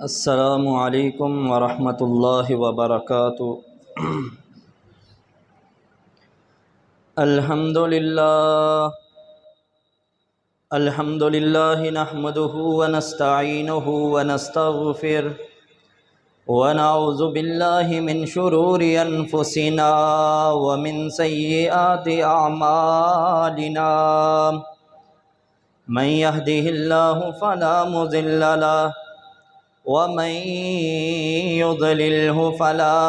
السلام علیکم ورحمۃ اللہ وبرکاتہ۔ الحمد للہ نحمده ونستعینه ونستغفره ونعوذ باللہ من شرور انفسنا ومن سیئات اعمالنا، من يهده اللہ فلا مضل له ومن يضلله فلا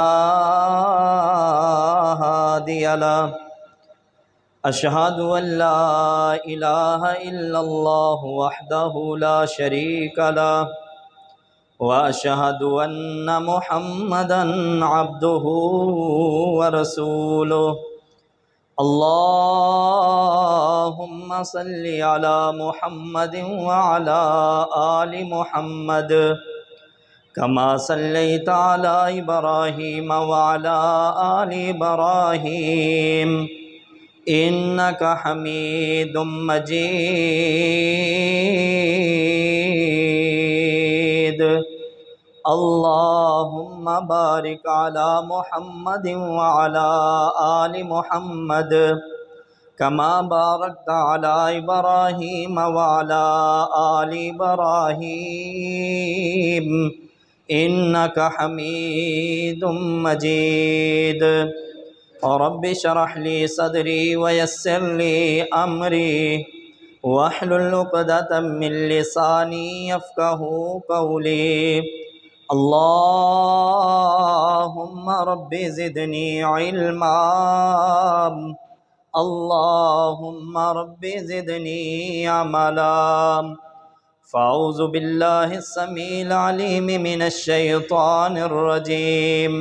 هادي له، أشهد أن لا إله إلا الله وحده لا شريك له، وأشهد أن محمدا عبده ورسوله، اللهم صل على محمد وعلى آل محمد كما صليت على إبراهيم وعلى آل إبراهيم إنك حميد مجيد، اللهم بارك على محمد وعلى آل محمد كما باركت على إبراهيم وعلى آل إبراهيم إنك حميد مجيد، رب اشرح لي صدري ويسر لي أمري واحلل عقدة من لساني يفقهوا قولي، اللهم رب زدني علما، اللهم رب زدني عملا، فأعوذ بالله السميع العليم من الشيطان الرجيم،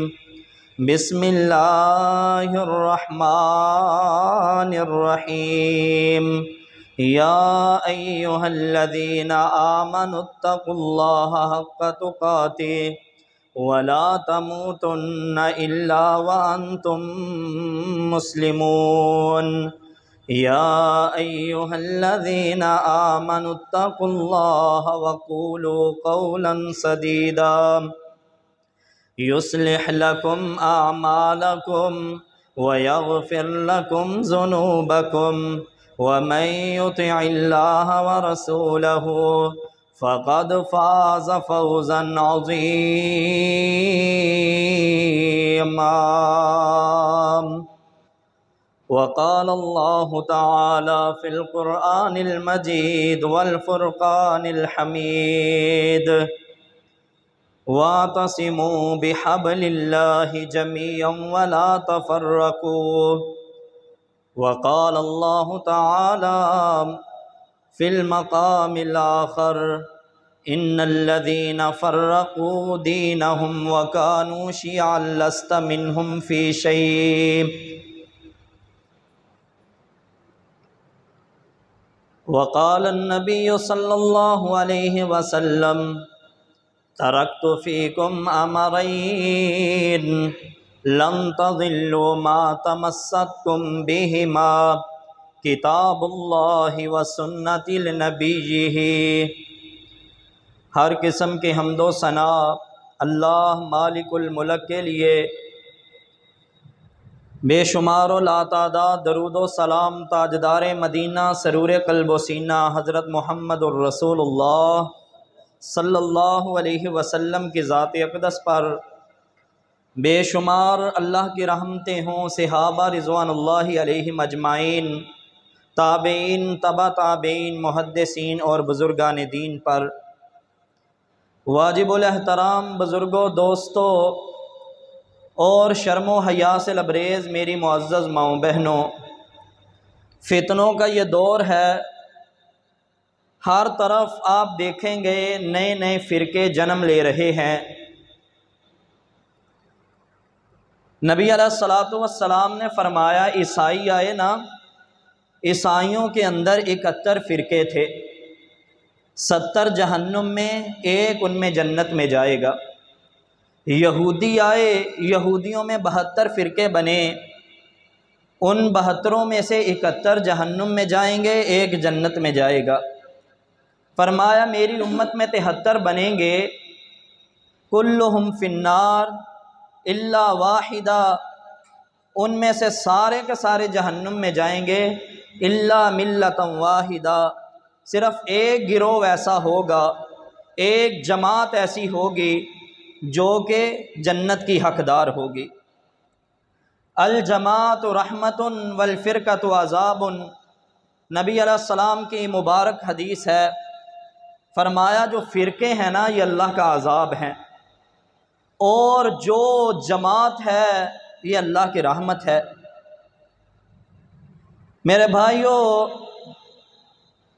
بسم الله الرحمن الرحيم، يا أيها الذين آمنوا اتقوا الله حق تقاته ولا تموتن إلا وأنتم مسلمون، يا أيها الذين آمنوا اتقوا الله وقولوا قولا سديدا يصلح لكم أعمالكم ويغفر لكم ذنوبكم، ومن يطع الله ورسوله فقد فاز فوزا عظيما، وقال الله تعالى في القرآن المجيد والفرقان الحميد، واعتصموا بحبل الله جميعا ولا تفرقوا، وقال الله تعالى في المقام الآخر إن الذين فرقوا دينهم وكانوا شيعا لست منهم في شيء، وقال النبي صلى الله عليه وسلم تركت فيكم أمرين لن تضلوا ما تمسكتم بهما کتاب اللہ و سنت لنبیہ۔ ہر قسم کے حمد و ثنا اللہ مالک الملک کے لیے، بے شمار و لاتعداد درود و سلام تاجدار مدینہ سرور قلب و سینہ حضرت محمد الرسول اللہ صلی اللہ علیہ وسلم کی ذات اقدس پر بے شمار اللہ کی رحمتیں ہوں، صحابہ رضوان اللہ علیہم اجمعین، تابعین، تبع تابعین، محدثین اور بزرگان دین پر۔ واجب الاحترام بزرگوں، دوستوں اور شرم و حیا سے لبریز میری معزز ماؤں بہنوں، فتنوں کا یہ دور ہے، ہر طرف آپ دیکھیں گے نئے نئے فرقے جنم لے رہے ہیں۔ نبی علیہ الصلوۃ والسلام نے فرمایا عیسائی آئے نا، عیسائیوں کے اندر 71 فرقے تھے، 70 جہنم میں، ایک ان میں جنت میں جائے گا۔ یہودی آئے، یہودیوں میں 72 فرقے بنے، ان 72 میں سے 71 جہنم میں جائیں گے، ایک جنت میں جائے گا۔ فرمایا میری امت میں 73 بنیں گے، کلہم فی النار الا واحدہ، ان میں سے سارے کے سارے جہنم میں جائیں گے الا ملۃ واحدہ، صرف ایک گروہ ایسا ہوگا، ایک جماعت ایسی ہوگی جو کہ جنت کی حقدار ہوگی۔ الجماعت رحمت والفرقۃ عذاب، نبی علیہ السلام کی مبارک حدیث ہے، فرمایا جو فرقے ہیں نا یہ اللہ کا عذاب ہیں، اور جو جماعت ہے یہ اللہ کی رحمت ہے۔ میرے بھائیوں،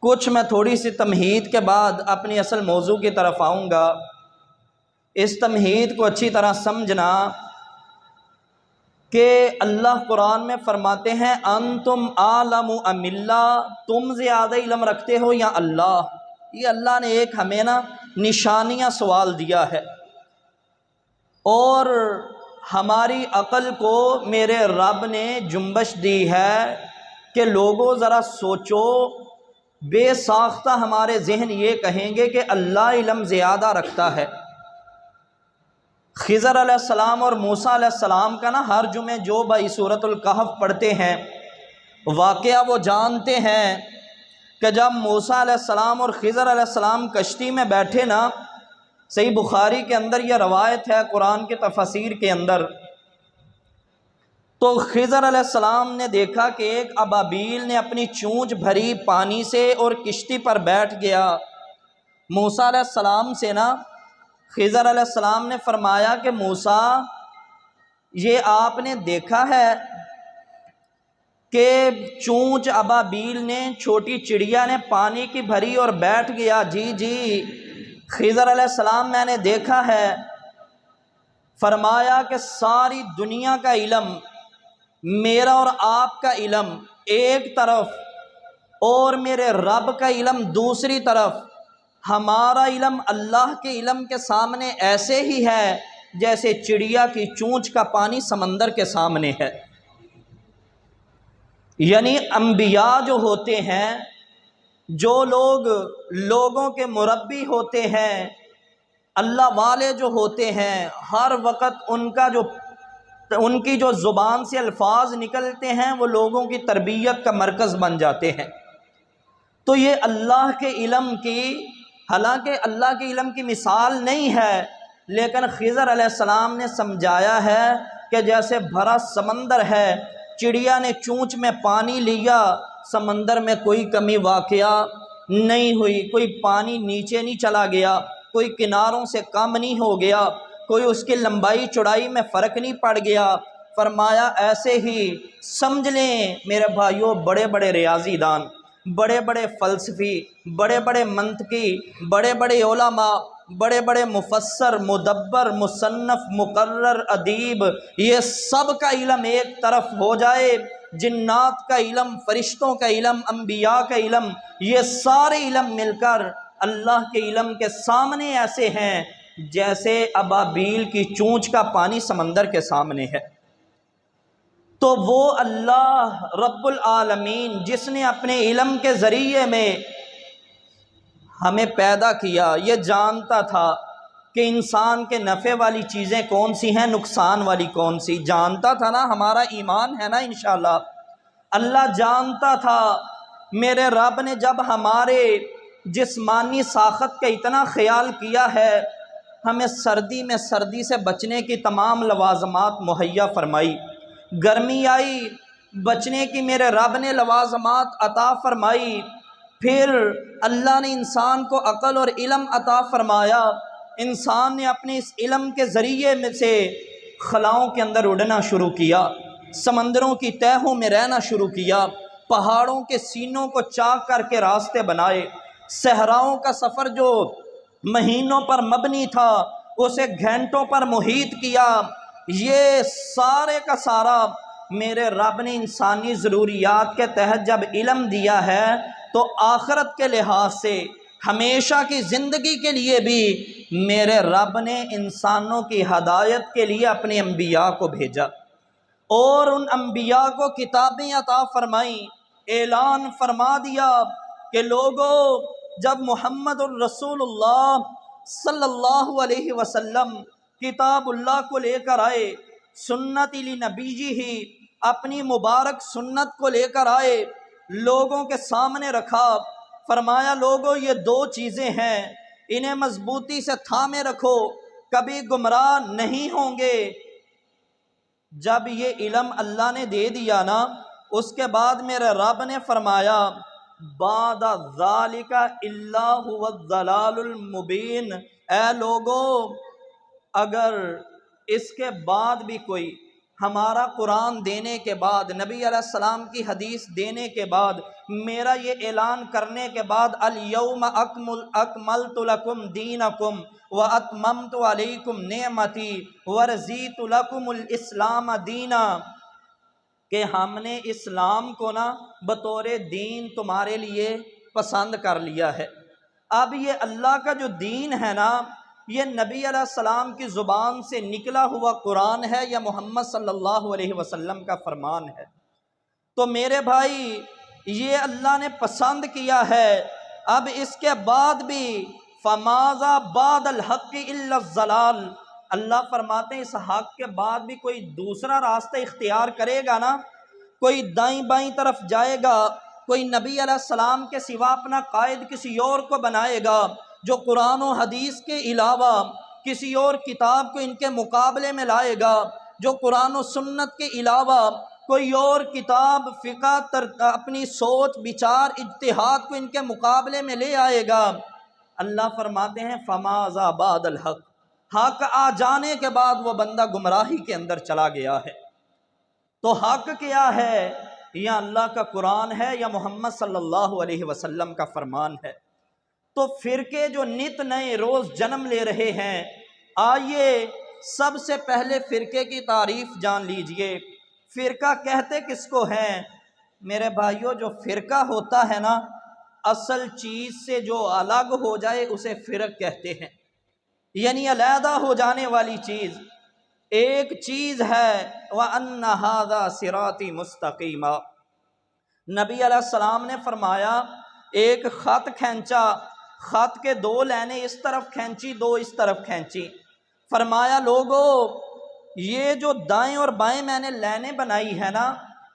کچھ میں تھوڑی سی تمہید کے بعد اپنی اصل موضوع کی طرف آؤں گا۔ اس تمہید کو اچھی طرح سمجھنا کہ اللہ قرآن میں فرماتے ہیں انتم عالم ام اللہ، تم زیادہ علم رکھتے ہو یا اللہ؟ یہ اللہ نے ایک ہمیں نا نشانیاں سوال دیا ہے، اور ہماری عقل کو میرے رب نے جنبش دی ہے کہ لوگوں ذرا سوچو، بے ساختہ ہمارے ذہن یہ کہیں گے کہ اللہ علم زیادہ رکھتا ہے۔ خضر علیہ السلام اور موسیٰ علیہ السلام کا نا ہر جمعے جو بھائی سورۃ الکہف پڑھتے ہیں واقعہ وہ جانتے ہیں کہ جب موسیٰ علیہ السلام اور خضر علیہ السلام کشتی میں بیٹھے نا، صحیح بخاری کے اندر یہ روایت ہے، قرآن کے تفاسیر کے اندر، تو خضر علیہ السلام نے دیکھا کہ ایک ابابیل نے اپنی چونچ بھری پانی سے اور کشتی پر بیٹھ گیا۔ موسیٰ علیہ السلام سے نا خضر علیہ السلام نے فرمایا کہ موسیٰ، یہ آپ نے دیکھا ہے کہ چونچ ابابیل نے، چھوٹی چڑیا نے پانی کی بھری اور بیٹھ گیا؟ جی جی خضر علیہ السلام میں نے دیکھا ہے۔ فرمایا کہ ساری دنیا کا علم، میرا اور آپ کا علم ایک طرف اور میرے رب کا علم دوسری طرف، ہمارا علم اللہ کے علم کے سامنے ایسے ہی ہے جیسے چڑیا کی چونچ کا پانی سمندر کے سامنے ہے۔ یعنی انبیاء جو ہوتے ہیں، جو لوگ لوگوں کے مربی ہوتے ہیں، اللہ والے جو ہوتے ہیں، ہر وقت ان کی جو زبان سے الفاظ نکلتے ہیں وہ لوگوں کی تربیت کا مرکز بن جاتے ہیں۔ تو یہ اللہ کے علم کی، حالانکہ اللہ کے علم کی مثال نہیں ہے، لیکن خضر علیہ السلام نے سمجھایا ہے کہ جیسے بھرا سمندر ہے، چڑیا نے چونچ میں پانی لیا، سمندر میں کوئی کمی واقعہ نہیں ہوئی، کوئی پانی نیچے نہیں چلا گیا، کوئی کناروں سے کم نہیں ہو گیا، کوئی اس کی لمبائی چوڑائی میں فرق نہیں پڑ گیا۔ فرمایا ایسے ہی سمجھ لیں میرے بھائیوں، بڑے بڑے ریاضی دان، بڑے بڑے فلسفی، بڑے بڑے منطقی، بڑے بڑے علماء، بڑے بڑے مفسر، مدبر، مصنف، مقرر، ادیب، یہ سب کا علم ایک طرف ہو جائے، جنات کا علم، فرشتوں کا علم، انبیاء کا علم، یہ سارے علم مل کر اللہ کے علم کے سامنے ایسے ہیں جیسے ابابیل کی چونچ کا پانی سمندر کے سامنے ہے۔ تو وہ اللہ رب العالمین جس نے اپنے علم کے ذریعے میں ہمیں پیدا کیا، یہ جانتا تھا کہ انسان کے نفع والی چیزیں کون سی ہیں، نقصان والی کون سی، جانتا تھا نا، ہمارا ایمان ہے نا انشاءاللہ۔ اللہ جانتا تھا۔ میرے رب نے جب ہمارے جسمانی ساخت کا اتنا خیال کیا ہے، ہمیں سردی میں سردی سے بچنے کی تمام لوازمات مہیا فرمائی، گرمی آئی بچنے کی میرے رب نے لوازمات عطا فرمائی، پھر اللہ نے انسان کو عقل اور علم عطا فرمایا، انسان نے اپنے اس علم کے ذریعے میں سے خلاؤں کے اندر اڑنا شروع کیا، سمندروں کی تہوں میں رہنا شروع کیا، پہاڑوں کے سینوں کو چاک کر کے راستے بنائے، صحراؤں کا سفر جو مہینوں پر مبنی تھا اسے گھنٹوں پر محیط کیا۔ یہ سارے کا سارا میرے رب نے انسانی ضروریات کے تحت جب علم دیا ہے تو آخرت کے لحاظ سے ہمیشہ کی زندگی کے لیے بھی میرے رب نے انسانوں کی ہدایت کے لیے اپنے انبیاء کو بھیجا، اور ان انبیاء کو کتابیں عطا فرمائیں، اعلان فرما دیا کہ لوگو جب محمد الرسول اللہ صلی اللہ علیہ وسلم کتاب اللہ کو لے کر آئے، سنت لنبی ہی اپنی مبارک سنت کو لے کر آئے، لوگوں کے سامنے رکھا، فرمایا لوگوں یہ دو چیزیں ہیں، انہیں مضبوطی سے تھامے رکھو، کبھی گمراہ نہیں ہوں گے۔ جب یہ علم اللہ نے دے دیا نا، اس کے بعد میرے رب نے فرمایا بعد ذالک الا هو الضلال المبین، اے لوگوں اگر اس کے بعد بھی کوئی ہمارا قرآن دینے کے بعد، نبی علیہ السلام کی حدیث دینے کے بعد، میرا یہ اعلان کرنے کے بعد الیوم اکملت لکم دینکم واتممت علیکم نعمتی ورضیت لکم الاسلام دینا، کہ ہم نے اسلام کو نا بطور دین تمہارے لیے پسند کر لیا ہے۔ اب یہ اللہ کا جو دین ہے نا، یہ نبی علیہ السلام کی زبان سے نکلا ہوا قرآن ہے یا محمد صلی اللہ علیہ وسلم کا فرمان ہے؟ تو میرے بھائی یہ اللہ نے پسند کیا ہے۔ اب اس کے بعد بھی فماذا بعد الحق الا الضلال، اللہ فرماتے ہیں اس حق کے بعد بھی کوئی دوسرا راستہ اختیار کرے گا نا، کوئی دائیں بائیں طرف جائے گا، کوئی نبی علیہ السلام کے سوا اپنا قائد کسی اور کو بنائے گا، جو قرآن و حدیث کے علاوہ کسی اور کتاب کو ان کے مقابلے میں لائے گا، جو قرآن و سنت کے علاوہ کوئی اور کتاب فقہ اپنی سوچ بچار اجتہاد کو ان کے مقابلے میں لے آئے گا، اللہ فرماتے ہیں فماذا بعد الحق، حق آ جانے کے بعد وہ بندہ گمراہی کے اندر چلا گیا ہے۔ تو حق کیا ہے؟ یا اللہ کا قرآن ہے یا محمد صلی اللہ علیہ وسلم کا فرمان ہے۔ تو فرقے جو نت نئے روز جنم لے رہے ہیں، آئیے سب سے پہلے فرقے کی تعریف جان لیجئے۔ فرقہ کہتے کس کو ہیں؟ میرے بھائیوں جو فرقہ ہوتا ہے نا، اصل چیز سے جو الگ ہو جائے اسے فرق کہتے ہیں، یعنی علیحدہ ہو جانے والی چیز۔ ایک چیز ہے وَأَنَّ هَذَا صِرَاطِي مُسْتَقِيمًا، نبی علیہ السلام نے فرمایا ایک خط کھینچا، خط کے دو لائنیں اس طرف کھینچی، دو اس طرف کھینچی، فرمایا لوگو یہ جو دائیں اور بائیں میں نے لائنیں بنائی ہیں نا،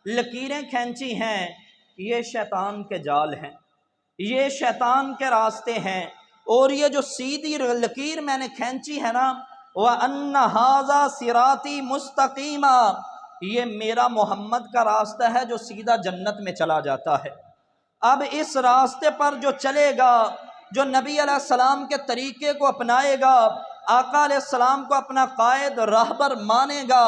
لکیریں کھینچی ہیں، یہ شیطان کے جال ہیں، یہ شیطان کے راستے ہیں، اور یہ جو سیدھی لکیر میں نے کھینچی ہے نا، وَأَنَّ هَذَا صِرَاطِي مُسْتَقِيمًا، یہ میرا محمد کا راستہ ہے جو سیدھا جنت میں چلا جاتا ہے۔ اب اس راستے پر جو چلے گا، جو نبی علیہ السلام کے طریقے کو اپنائے گا، آقا علیہ السلام کو اپنا قائد رہبر مانے گا،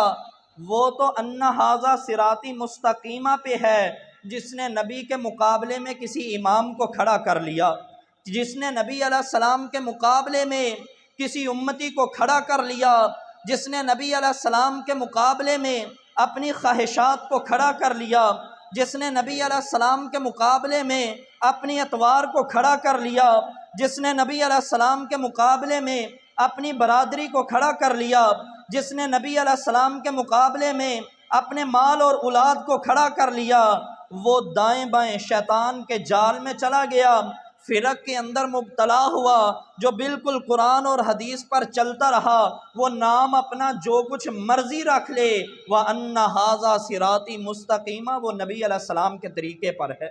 وہ تو ان ھذا صراطی مستقیمہ پہ ہے۔ جس نے نبی کے مقابلے میں کسی امام کو کھڑا کر لیا، جس نے نبی علیہ السلام کے مقابلے میں کسی امتی کو کھڑا کر لیا، جس نے نبی علیہ السلام کے مقابلے میں اپنی خواہشات کو کھڑا کر لیا، جس نے نبی علیہ السلام کے مقابلے میں اپنی اطوار کو کھڑا کر لیا، جس نے نبی علیہ السلام کے مقابلے میں اپنی برادری کو کھڑا کر لیا، جس نے نبی علیہ السلام کے مقابلے میں اپنے مال اور اولاد کو کھڑا کر لیا، وہ دائیں بائیں شیطان کے جال میں چلا گیا، فرق کے اندر مبتلا ہوا، جو بالکل قرآن اور حدیث پر چلتا رہا، وہ نام اپنا جو کچھ مرضی رکھ لے، وَأَنَّ هَذَا صِرَاطِي مُسْتَقِيمًا، وہ نبی علیہ السلام کے طریقے پر ہے۔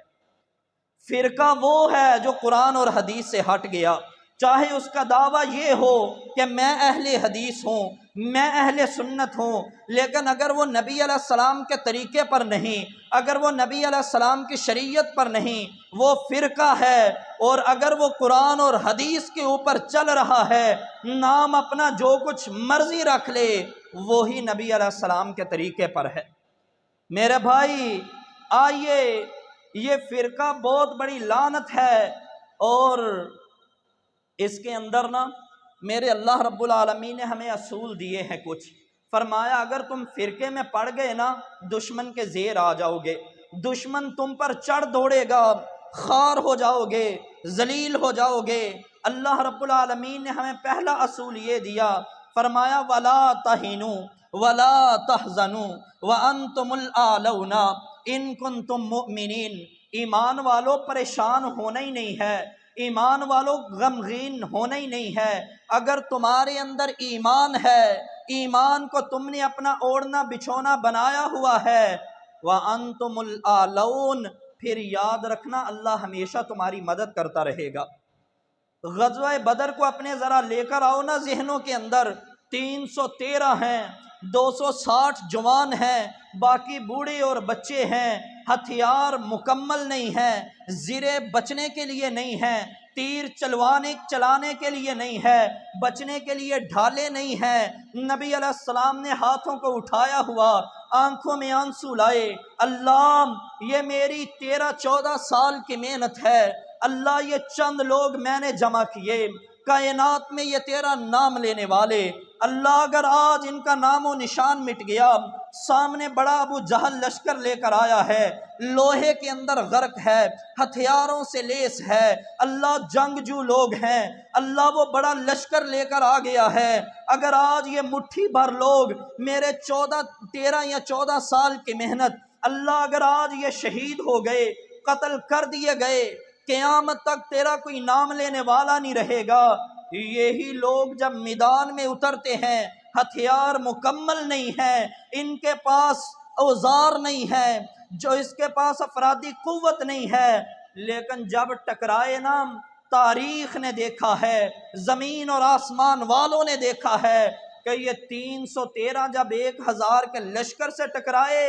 فرقہ وہ ہے جو قرآن اور حدیث سے ہٹ گیا، چاہے اس کا دعویٰ یہ ہو کہ میں اہل حدیث ہوں، میں اہل سنت ہوں، لیکن اگر وہ نبی علیہ السلام کے طریقے پر نہیں، اگر وہ نبی علیہ السلام کی شریعت پر نہیں، وہ فرقہ ہے۔ اور اگر وہ قرآن اور حدیث کے اوپر چل رہا ہے، نام اپنا جو کچھ مرضی رکھ لے، وہی نبی علیہ السلام کے طریقے پر ہے۔ میرے بھائی آئیے، یہ فرقہ بہت بڑی لعنت ہے، اور اس کے اندر نا میرے اللہ رب العالمین نے ہمیں اصول دیے ہیں کچھ، فرمایا اگر تم فرقے میں پڑ گئے نا، دشمن کے زیر آ جاؤ گے، دشمن تم پر چڑھ دوڑے گا، خار ہو جاؤ گے، ذلیل ہو جاؤ گے۔ اللہ رب العالمین نے ہمیں پہلا اصول یہ دیا، فرمایا وَلَا تَهِنُوا وَلَا تَحْزَنُوا وَأَنْتُمُ الْأَعْلَوْنَ إِن كُنتُم مُؤْمِنِينَ، ایمان والو پریشان ہونا ہی نہیں ہے، ایمان والوں غمگین ہونا ہی نہیں ہے۔ اگر تمہارے اندر ایمان ہے، ایمان کو تم نے اپنا اوڑھنا بچھونا بنایا ہوا ہے، وَأَنْتُمُ الْأَعْلَوْنَ، پھر یاد رکھنا اللہ ہمیشہ تمہاری مدد کرتا رہے گا۔ غزوہ بدر کو اپنے ذرا لے کر آؤ نا ذہنوں کے اندر۔ 313 ہیں، 260 جوان ہیں، باقی بوڑھے اور بچے ہیں، ہتھیار مکمل نہیں ہیں، زرے بچنے کے لیے نہیں ہیں، تیر چلانے کے لیے نہیں ہے، بچنے کے لیے ڈھالے نہیں ہیں۔ نبی علیہ السلام نے ہاتھوں کو اٹھایا ہوا، آنکھوں میں آنسو لائے، اللہ یہ میری 13-14 سال کی محنت ہے، اللہ یہ چند لوگ میں نے جمع کیے، کائنات میں یہ تیرا نام لینے والے، اللہ اگر آج ان کا نام و نشان مٹ گیا، سامنے بڑا ابو جہل لشکر لے کر آیا ہے، لوہے کے اندر غرق ہے، ہتھیاروں سے لیس ہے، اللہ جنگجو لوگ ہیں، اللہ وہ بڑا لشکر لے کر آ گیا ہے، اگر آج یہ مٹھی بھر لوگ میرے 13 یا 14 سال کی محنت، اللہ اگر آج یہ شہید ہو گئے، قتل کر دیے گئے، قیامت تک تیرا کوئی نام لینے والا نہیں رہے گا۔ یہی لوگ جب میدان میں اترتے ہیں، ہتھیار مکمل نہیں ہے، ان کے پاس اوزار نہیں ہے، جو اس کے پاس افرادی قوت نہیں ہے، لیکن جب ٹکرائے نا، تاریخ نے دیکھا ہے، زمین اور آسمان والوں نے دیکھا ہے کہ یہ 313 جب 1000 کے لشکر سے ٹکرائے،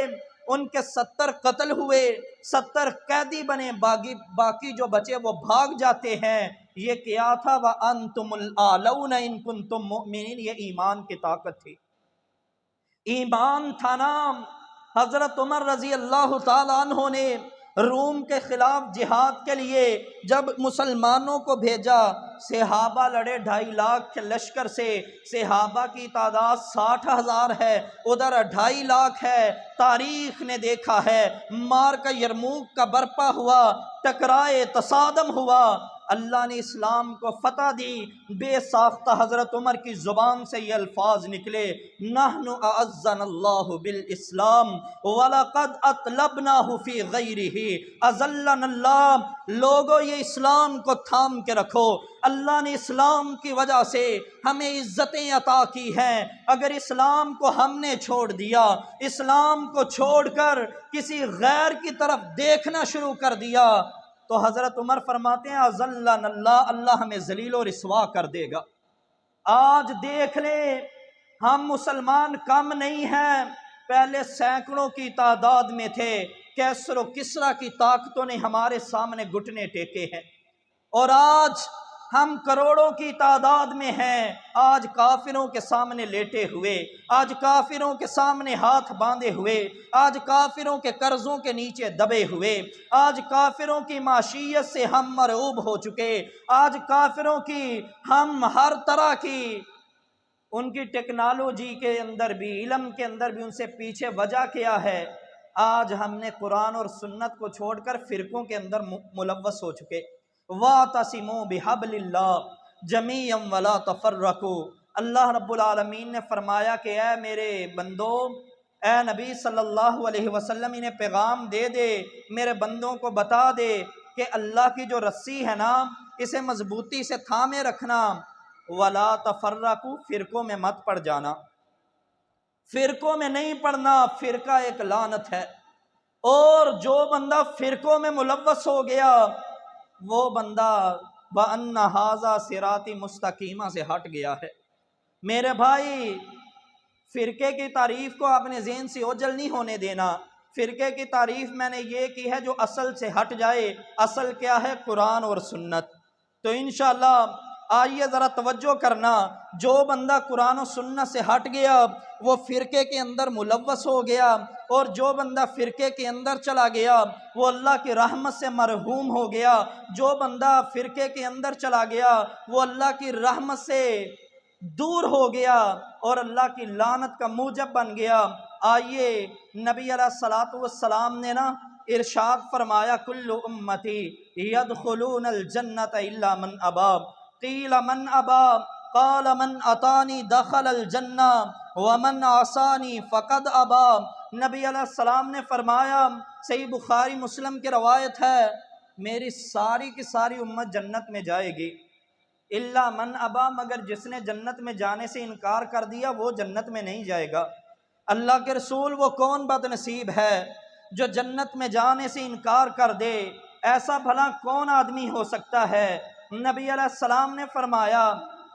ان کے 70 قتل ہوئے، 70 قیدی بنے، باقی جو بچے وہ بھاگ جاتے ہیں۔ یہ کیا تھا؟ وَأَنْتُمُ الْأَعْلَوْنَ إِن كُنتُم مُؤْمِنِينَ، یہ ایمان کی طاقت تھی، ایمان تھا نام۔ حضرت عمر رضی اللہ تعالیٰ عنہ نے روم کے خلاف جہاد کے لیے جب مسلمانوں کو بھیجا، صحابہ لڑے 2.5 لاکھ کے لشکر سے، صحابہ کی تعداد 60,000 ہے، ادھر 2.5 لاکھ ہے۔ تاریخ نے دیکھا ہے، معرکہ یرموک کا برپا ہوا، ٹکرائے، تصادم ہوا، اللہ نے اسلام کو فتح دی۔ بے ساختہ حضرت عمر کی زبان سے یہ الفاظ نکلے، نحن اعزنا اللہ بالاسلام ولقد اطلبناہ فی غیرہ اذلنا اللہ۔ لوگو یہ اسلام کو تھام کے رکھو، اللہ نے اسلام کی وجہ سے ہمیں عزتیں عطا کی ہیں، اگر اسلام کو ہم نے چھوڑ دیا، اسلام کو چھوڑ کر کسی غیر کی طرف دیکھنا شروع کر دیا، تو حضرت عمر فرماتے ہیں اذلنا اللہ، اللہ ہمیں ذلیل و رسوا کر دے گا۔ آج دیکھ لیں، ہم مسلمان کم نہیں ہیں، پہلے سینکڑوں کی تعداد میں تھے، کیسر و کسریٰ کی طاقتوں نے ہمارے سامنے گھٹنے ٹیکے ہیں، اور آج ہم کروڑوں کی تعداد میں ہیں، آج کافروں کے سامنے لیٹے ہوئے، آج کافروں کے سامنے ہاتھ باندھے ہوئے، آج کافروں کے قرضوں کے نیچے دبے ہوئے، آج کافروں کی معیشت سے ہم مرعوب ہو چکے، آج کافروں کی ہم ہر طرح کی ان کی ٹیکنالوجی کے اندر بھی، علم کے اندر بھی ان سے پیچھے۔ وجہ کیا ہے؟ آج ہم نے قرآن اور سنت کو چھوڑ کر فرقوں کے اندر ملوث ہو چکے۔ وَاعْتَصِمُوا بِحَبْلِ اللَّهِ جَمِيعًا وَلَا تَفَرَّقُوا، اللہ رب العالمین نے فرمایا کہ اے میرے بندو، اے نبی صلی اللہ علیہ وسلم انہیں پیغام دے دے، میرے بندوں کو بتا دے کہ اللہ کی جو رسی ہے نا، اسے مضبوطی سے تھامے رکھنا، وَلَا تَفَرَّقُوا، فرقوں میں مت پڑ جانا، فرقوں میں نہیں پڑنا، فرقہ ایک لعنت ہے، اور جو بندہ فرقوں میں ملوث ہو گیا وہ بندہ وَأَنَّ هَذَا صِرَاطِ مُسْتَقِیمًا سے ہٹ گیا ہے۔ میرے بھائی، فرقے کی تعریف کو آپ نے ذہن سے اوجھل نہیں ہونے دینا۔ فرقے کی تعریف میں نے یہ کی ہے جو اصل سے ہٹ جائے، اصل کیا ہے؟ قرآن اور سنت۔ تو انشاءاللہ آئیے ذرا توجہ کرنا، جو بندہ قرآن و سنت سے ہٹ گیا وہ فرقے کے اندر ملوث ہو گیا، اور جو بندہ فرقے کے اندر چلا گیا وہ اللہ کی رحمت سے مرحوم ہو گیا، جو بندہ فرقے کے اندر چلا گیا وہ اللہ کی رحمت سے دور ہو گیا اور اللہ کی لعنت کا موجب بن گیا۔ آئیے نبی علیہ الصلوۃ والسلام نے نا ارشاد فرمایا، کل امتی یدخلون الجنۃ الا من ابا، قیل من ابا، قال من اطانی دخل الجنہ ومن عصانی فقد ابا۔ نبی علیہ السلام نے فرمایا، صحیح بخاری مسلم کی روایت ہے، میری ساری کی ساری امت جنت میں جائے گی، الا من ابا، مگر جس نے جنت میں جانے سے انکار کر دیا وہ جنت میں نہیں جائے گا۔ اللہ کے رسول وہ کون بد نصیب ہے جو جنت میں جانے سے انکار کر دے؟ ایسا بھلا کون آدمی ہو سکتا ہے؟ نبی علیہ السلام نے فرمایا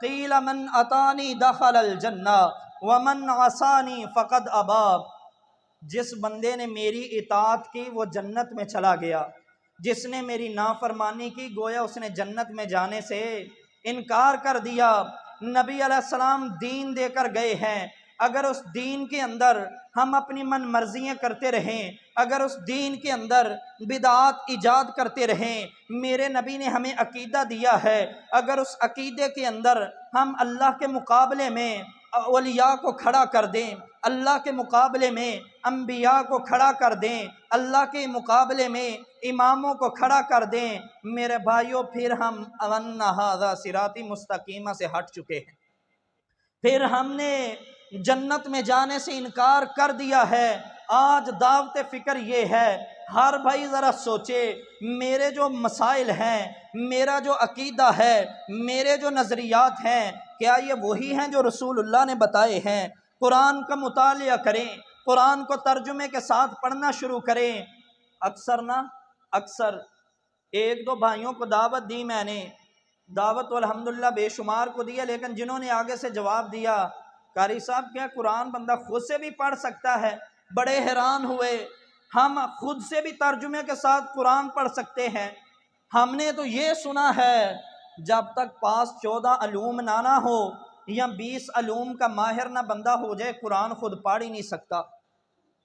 قیل من اتانی دخل الجنہ ومن عصانی فقد ابا، جس بندے نے میری اطاعت کی وہ جنت میں چلا گیا، جس نے میری نافرمانی کی گویا اس نے جنت میں جانے سے انکار کر دیا۔ نبی علیہ السلام دین دے کر گئے ہیں، اگر اس دین کے اندر ہم اپنی من مرضیاں کرتے رہیں، اگر اس دین کے اندر بدعات ایجاد کرتے رہیں، میرے نبی نے ہمیں عقیدہ دیا ہے، اگر اس عقیدے کے اندر ہم اللہ کے مقابلے میں اولیاء کو کھڑا کر دیں، اللہ کے مقابلے میں انبیاء کو کھڑا کر دیں، اللہ کے مقابلے میں اماموں کو کھڑا کر دیں، میرے بھائیوں پھر ہم ان ھذا صراطی مستقیمہ سے ہٹ چکے ہیں، پھر ہم نے جنت میں جانے سے انکار کر دیا ہے۔ آج دعوت فکر یہ ہے، ہر بھائی ذرا سوچے میرے جو مسائل ہیں، میرا جو عقیدہ ہے، میرے جو نظریات ہیں، کیا یہ وہی ہیں جو رسول اللہ نے بتائے ہیں؟ قرآن کا مطالعہ کریں، قرآن کو ترجمے کے ساتھ پڑھنا شروع کریں۔ اکثر ایک دو بھائیوں کو دعوت دی میں نے، دعوت الحمدللہ بے شمار کو دیا، لیکن جنہوں نے آگے سے جواب دیا قاری صاحب کیا قرآن بندہ خود سے بھی پڑھ سکتا ہے؟ بڑے حیران ہوئے، ہم خود سے بھی ترجمے کے ساتھ قرآن پڑھ سکتے ہیں؟ ہم نے تو یہ سنا ہے جب تک پاس 14 علوم نہ ہو یا 20 علوم کا ماہر نہ بندہ ہو جائے قرآن خود پڑھ ہی نہیں سکتا۔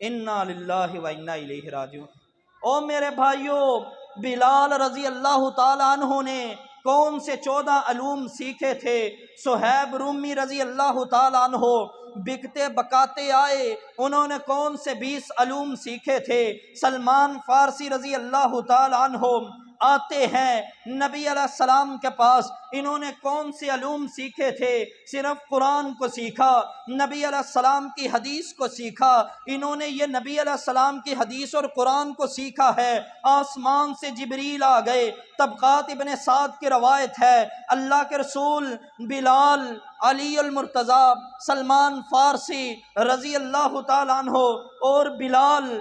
انا للہ و انا الیہ راجعون۔ او میرے بھائیوں، بلال رضی اللہ تعالی عنہ نے کون سے 14 علوم سیکھے تھے؟ صہیب رومی رضی اللہ تعالی عنہ بکتے بکاتے آئے، انہوں نے کون سے 20 علوم سیکھے تھے؟ سلمان فارسی رضی اللہ تعالی عنہ آتے ہیں نبی علیہ السلام کے پاس، انہوں نے کون سے علوم سیکھے تھے؟ صرف قرآن کو سیکھا، نبی علیہ السلام کی حدیث کو سیکھا، انہوں نے یہ نبی علیہ السلام کی حدیث اور قرآن کو سیکھا ہے۔ آسمان سے جبریل آ گئے، طبقات ابن سعد کی روایت ہے، اللہ کے رسول بلال، علی المرتضیٰ، سلمان فارسی رضی اللہ تعالیٰ عنہ اور بلال،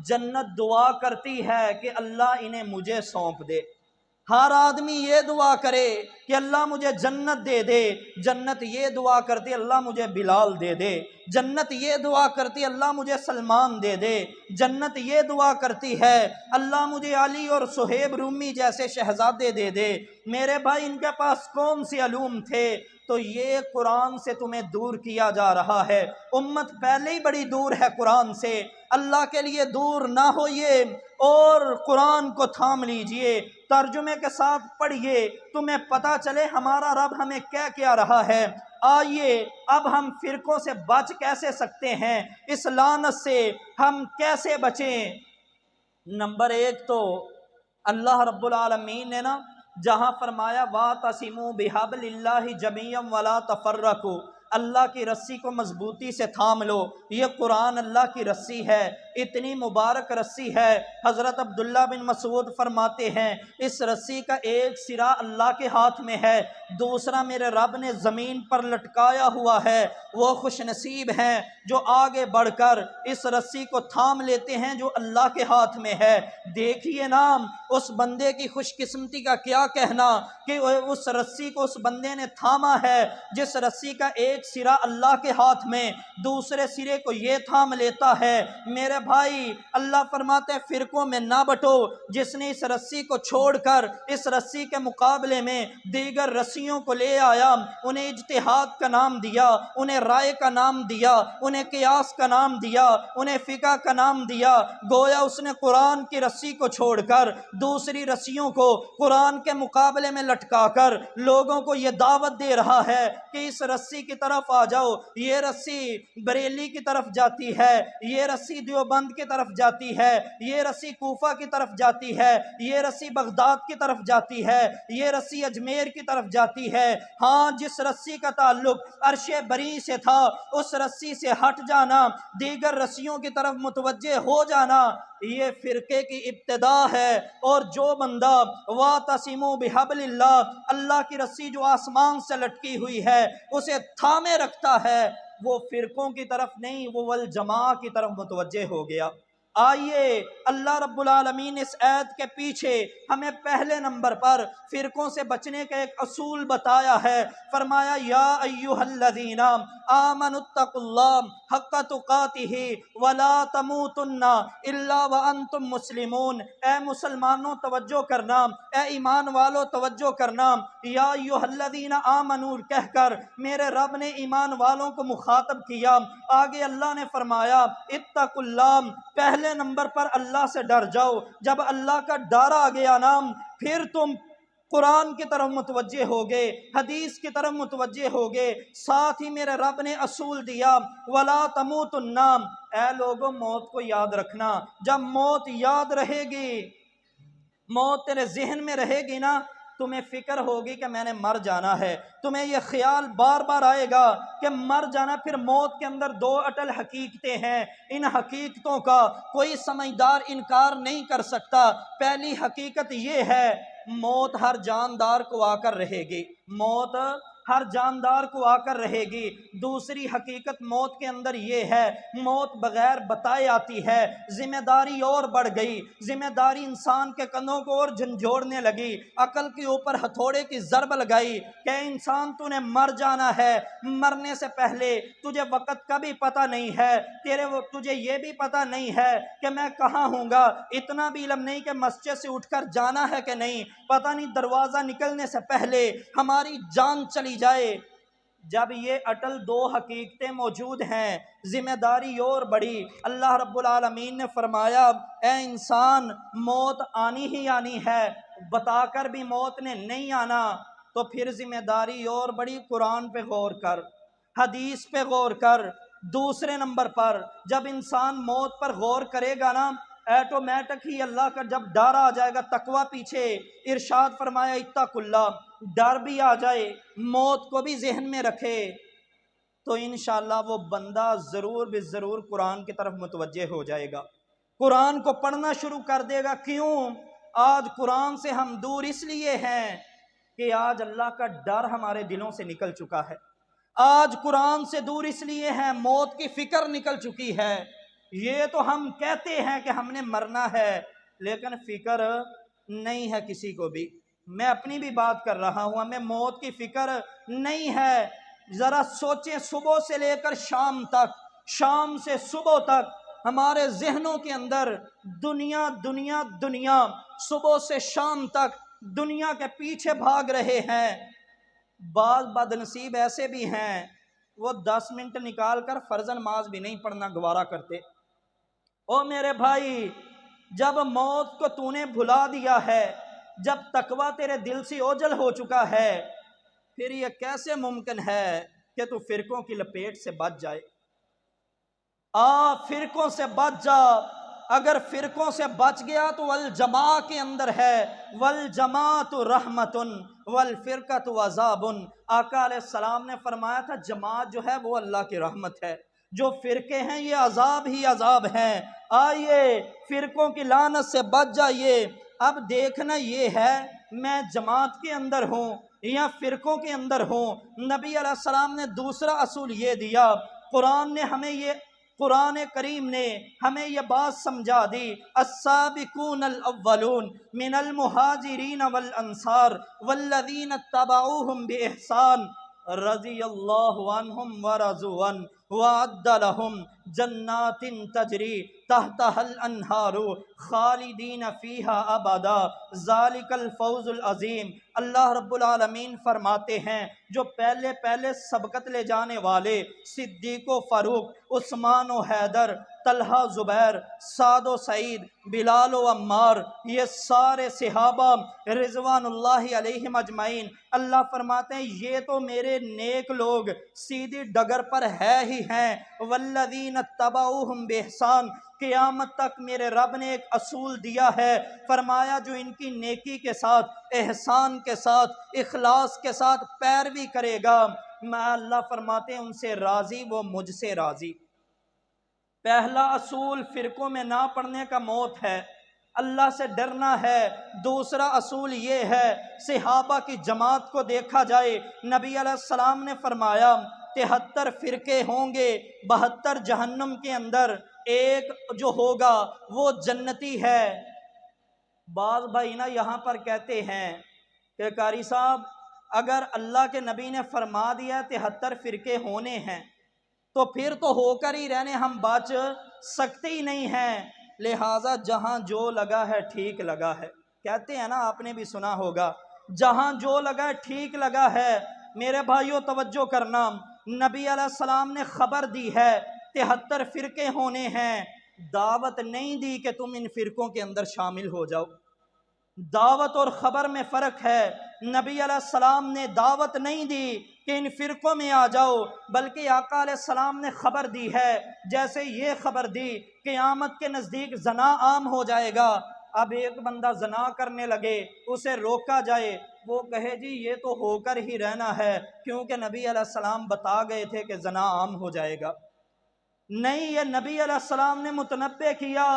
جنت دعا کرتی ہے کہ اللہ انہیں مجھے سونپ دے۔ ہر آدمی یہ دعا کرے کہ اللہ مجھے جنت دے دے، جنت یہ دعا کرتی اللہ مجھے بلال دے دے، جنت یہ دعا کرتی اللہ مجھے سلمان دے دے، جنت یہ دعا کرتی ہے اللہ مجھے علی اور صہیب رومی جیسے شہزادے دے دے۔ میرے بھائی ان کے پاس کون سی علوم تھے؟ تو یہ قرآن سے تمہیں دور کیا جا رہا ہے، امت پہلے ہی بڑی دور ہے قرآن سے، اللہ کے لیے دور نہ ہوئیے اور قرآن کو تھام لیجئے، ترجمے کے ساتھ پڑھیے، تمہیں پتہ چلے ہمارا رب ہمیں کیا رہا ہے۔ آئیے اب ہم فرقوں سے بچ کیسے سکتے ہیں، اس لعنت سے ہم کیسے بچیں؟ نمبر 1 تو اللہ رب العالمین نے جہاں فرمایا وَاعْتَصِمُوا بِحَبْلِ اللَّهِ جَمِيعًا وَلَا تَفَرَّقُوا، اللہ کی رسی کو مضبوطی سے تھام لو، یہ قرآن اللہ کی رسی ہے، اتنی مبارک رسی ہے۔ حضرت عبداللہ بن مسعود فرماتے ہیں اس رسی کا ایک سرا اللہ کے ہاتھ میں ہے، دوسرا میرے رب نے زمین پر لٹکایا ہوا ہے، وہ خوش نصیب ہیں جو آگے بڑھ کر اس رسی کو تھام لیتے ہیں جو اللہ کے ہاتھ میں ہے۔ دیکھیے نام اس بندے کی خوش قسمتی کا کیا کہنا کہ اس رسی کو اس بندے نے تھاما ہے جس رسی کا ایک سرا اللہ کے ہاتھ میں، دوسرے سرے کو یہ تھام لیتا ہے۔ میرے بھائی اللہ فرماتے ہیں فرقوں میں نہ بٹو، جس نے اس رسی کو چھوڑ کر اس رسی کے مقابلے میں دیگر رسیوں کو لے آیا، انہیں اجتہاد کا نام دیا، انہیں رائے کا نام دیا، انہیں قیاس کا نام دیا، انہیں فقہ کا نام دیا، گویا اس نے قرآن کی رسی کو چھوڑ کر دوسری رسیوں کو قرآن کے مقابلے میں لٹکا کر لوگوں کو یہ دعوت دے رہا ہے کہ اس رسی کی طرف آ جاؤ، یہ رسی بریلی کی طرف جاتی ہے، یہ رسی دیوبند دیوبند کی طرف جاتی ہے، یہ رسی کوفہ کی طرف جاتی ہے، یہ رسی بغداد کی طرف جاتی ہے، یہ رسی اجمیر کی طرف جاتی ہے۔ ہاں، جس رسی کا تعلق عرش بری سے تھا اس رسی سے ہٹ جانا، دیگر رسیوں کی طرف متوجہ ہو جانا، یہ فرقے کی ابتدا ہے۔ اور جو بندہ وَاعْتَصِمُوا بِحَبْلِ اللَّهِ، اللہ کی رسی جو آسمان سے لٹکی ہوئی ہے اسے تھامے رکھتا ہے، وہ فرقوں کی طرف نہیں، وہ والجماع کی طرف متوجہ ہو گیا۔ آئیے اللہ رب العالمین اس آیت کے پیچھے ہمیں پہلے نمبر پر فرقوں سے بچنے کا ایک اصول بتایا ہے۔ فرمایا یا ایھا الذین آمنوا اتقوا اللہ حق تقاتہ ولا تموتن الا وانتم مسلمون۔ اے مسلمانوں توجہ کرنا، اے ایمان والو توجہ کرنا، یا ایھا الذین آمنوا کہہ کر میرے رب نے ایمان والوں کو مخاطب کیا۔ آگے اللہ نے فرمایا اتقوا اللہ، پہلے نمبر پر اللہ سے ڈر جاؤ۔ جب اللہ کا ڈر آ گیا نام، پھر تم قرآن کی طرف متوجہ ہوگے، حدیث کی طرف متوجہ ہوگے۔ ساتھ ہی میرے رب نے اصول دیا وَلَا تَمُوتُنَّ، اے لوگوں موت کو یاد رکھنا۔ جب موت یاد رہے گی، موت تیرے ذہن میں رہے گی نا، تمہیں فکر ہوگی کہ میں نے مر جانا ہے، تمہیں یہ خیال بار بار آئے گا کہ مر جانا۔ پھر موت کے اندر دو اٹل حقیقتیں ہیں، ان حقیقتوں کا کوئی سمجھدار انکار نہیں کر سکتا۔ پہلی حقیقت یہ ہے موت ہر جاندار کو آ کر رہے گی، موت ہر جاندار کو آ کر رہے گی۔ دوسری حقیقت موت کے اندر یہ ہے موت بغیر بتائے آتی ہے۔ ذمہ داری اور بڑھ گئی، ذمہ داری انسان کے کندھوں کو اور جھنجھوڑنے لگی، عقل کے اوپر ہتھوڑے کی ضرب لگائی کہ انسان تو نے مر جانا ہے، مرنے سے پہلے تجھے وقت کا بھی پتہ نہیں ہے، تجھے یہ بھی پتہ نہیں ہے کہ میں کہاں ہوں گا، اتنا بھی علم نہیں کہ مسجد سے اٹھ کر جانا ہے کہ نہیں، پتہ نہیں دروازہ نکلنے سے پہلے ہماری جان چلی جائے۔ جب یہ اٹل دو حقیقتیں موجود ہیں، ذمہ داری اور بڑی۔ اللہ رب العالمین نے فرمایا اے انسان موت آنی ہی آنی ہے، بتا کر بھی موت نے نہیں آنا، تو پھر ذمہ داری اور بڑی۔ قرآن پہ غور کر، حدیث پہ غور کر۔ دوسرے نمبر پر جب انسان موت پر غور کرے گا نا، ایٹومیٹک ہی اللہ کا جب ڈر آ جائے گا، تقوی پیچھے ارشاد فرمایا اتقوا اللہ، ڈر بھی آ جائے، موت کو بھی ذہن میں رکھے، تو انشاءاللہ وہ بندہ ضرور بے ضرور قرآن کی طرف متوجہ ہو جائے گا، قرآن کو پڑھنا شروع کر دے گا۔ کیوں؟ آج قرآن سے ہم دور اس لیے ہیں کہ آج اللہ کا ڈر ہمارے دلوں سے نکل چکا ہے۔ آج قرآن سے دور اس لیے ہیں، موت کی فکر نکل چکی ہے۔ یہ تو ہم کہتے ہیں کہ ہم نے مرنا ہے، لیکن فکر نہیں ہے کسی کو بھی۔ میں اپنی بھی بات کر رہا ہوں، ہمیں موت کی فکر نہیں ہے۔ ذرا سوچیں، صبح سے لے کر شام تک، شام سے صبح تک ہمارے ذہنوں کے اندر دنیا دنیا دنیا، صبح سے شام تک دنیا کے پیچھے بھاگ رہے ہیں۔ بعض بدنصیب ایسے بھی ہیں وہ 10 منٹ نکال کر فرض نماز بھی نہیں پڑھنا گوارا کرتے۔ او میرے بھائی، جب موت کو تو نے بھلا دیا ہے، جب تقوی تیرے دل سے اوجھل ہو چکا ہے، پھر یہ کیسے ممکن ہے کہ تو فرقوں کی لپیٹ سے بچ جائے؟ فرقوں سے بچ جا۔ اگر فرقوں سے بچ گیا تو والجماع کے اندر ہے، والجماعۃ رحمۃ والفرقۃ عذاب۔ آقا علیہ السلام نے فرمایا تھا جماعت جو ہے وہ اللہ کی رحمت ہے، جو فرقے ہیں یہ عذاب ہی عذاب ہیں۔ آئیے فرقوں کی لعنت سے بچ جائیے۔ اب دیکھنا یہ ہے میں جماعت کے اندر ہوں یا فرقوں کے اندر ہوں۔ نبی علیہ السلام نے دوسرا اصول یہ دیا، قرآن کریم نے ہمیں یہ بات سمجھا دی، السابقون الاولون من المہاجرین والانصار والذین اتبعوہم باحسان رضی اللہ عنہم ورضوا عنہ وأعد لهم جنات تجری تحتها الانہار خالدین فیہا ابدا ذالک الفوز العظیم۔ اللہ رب العالمین فرماتے ہیں جو پہلے پہلے سبقت لے جانے والے صدیق و فاروق، عثمان و حیدر، طلحہ زبیر، سعد و سعید، بلال و عمار، یہ سارے صحابہ رضوان اللہ علیہم اجمعین، اللہ فرماتے ہیں یہ تو میرے نیک لوگ سیدھی ڈگر پر ہے ہی رہی ہیں والذین اتبعوہم بإحسان، قیامت تک میرے رب نے ایک اصول دیا ہے، فرمایا جو ان کی نیکی کے ساتھ، احسان کے ساتھ، اخلاص کے ساتھ پیروی کرے گا، میں اللہ فرماتے ہیں ان سے راضی، وہ مجھ سے راضی۔ پہلا اصول فرقوں میں نہ پڑنے کا موت ہے، اللہ سے ڈرنا ہے۔ دوسرا اصول یہ ہے، صحابہ کی جماعت کو دیکھا جائے، نبی علیہ السلام نے فرمایا 73 فرقے ہوں گے، 72 جہنم کے اندر، ایک جو ہوگا وہ جنتی ہے۔ بعض بھائی نا یہاں پر کہتے ہیں کہ قاری صاحب اگر اللہ کے نبی نے فرما دیا 73 فرقے ہونے ہیں تو پھر تو ہو کر ہی رہنے، ہم بچ سکتے ہی نہیں ہیں، لہٰذا جہاں جو لگا ہے ٹھیک لگا ہے۔ کہتے ہیں نا، آپ نے بھی سنا ہوگا، جہاں جو لگا ہے ٹھیک لگا ہے۔ میرے بھائیوں توجہ کرنا، نبی علیہ السلام نے خبر دی ہے 73 فرقے ہونے ہیں، دعوت نہیں دی کہ تم ان فرقوں کے اندر شامل ہو جاؤ۔ دعوت اور خبر میں فرق ہے۔ نبی علیہ السلام نے دعوت نہیں دی کہ ان فرقوں میں آ جاؤ، بلکہ آقا علیہ السلام نے خبر دی ہے، جیسے یہ خبر دی قیامت کے نزدیک زنا عام ہو جائے گا۔ اب ایک بندہ زنا کرنے لگے، اسے روکا جائے، وہ کہے جی یہ تو ہو کر ہی رہنا ہے، کیونکہ نبی علیہ السلام بتا گئے تھے کہ زنا عام ہو جائے گا۔ نہیں، یہ نبی علیہ السلام نے متنبع کیا،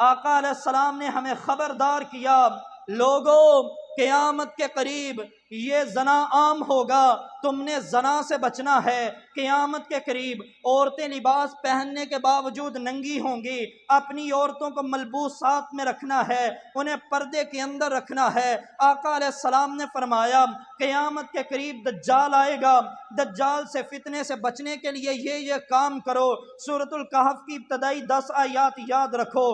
آقا علیہ السلام نے ہمیں خبردار کیا، لوگوں قیامت کے قریب یہ زنا عام ہوگا، تم نے زنا سے بچنا ہے۔ قیامت کے قریب عورتیں لباس پہننے کے باوجود ننگی ہوں گی، اپنی عورتوں کو ملبوسات میں رکھنا ہے، انہیں پردے کے اندر رکھنا ہے۔ آقا علیہ السلام نے فرمایا قیامت کے قریب دجال آئے گا، دجال سے فتنے سے بچنے کے لیے یہ کام کرو۔ سورۃ الکہف کی ابتدائی 10 آیات یاد رکھو،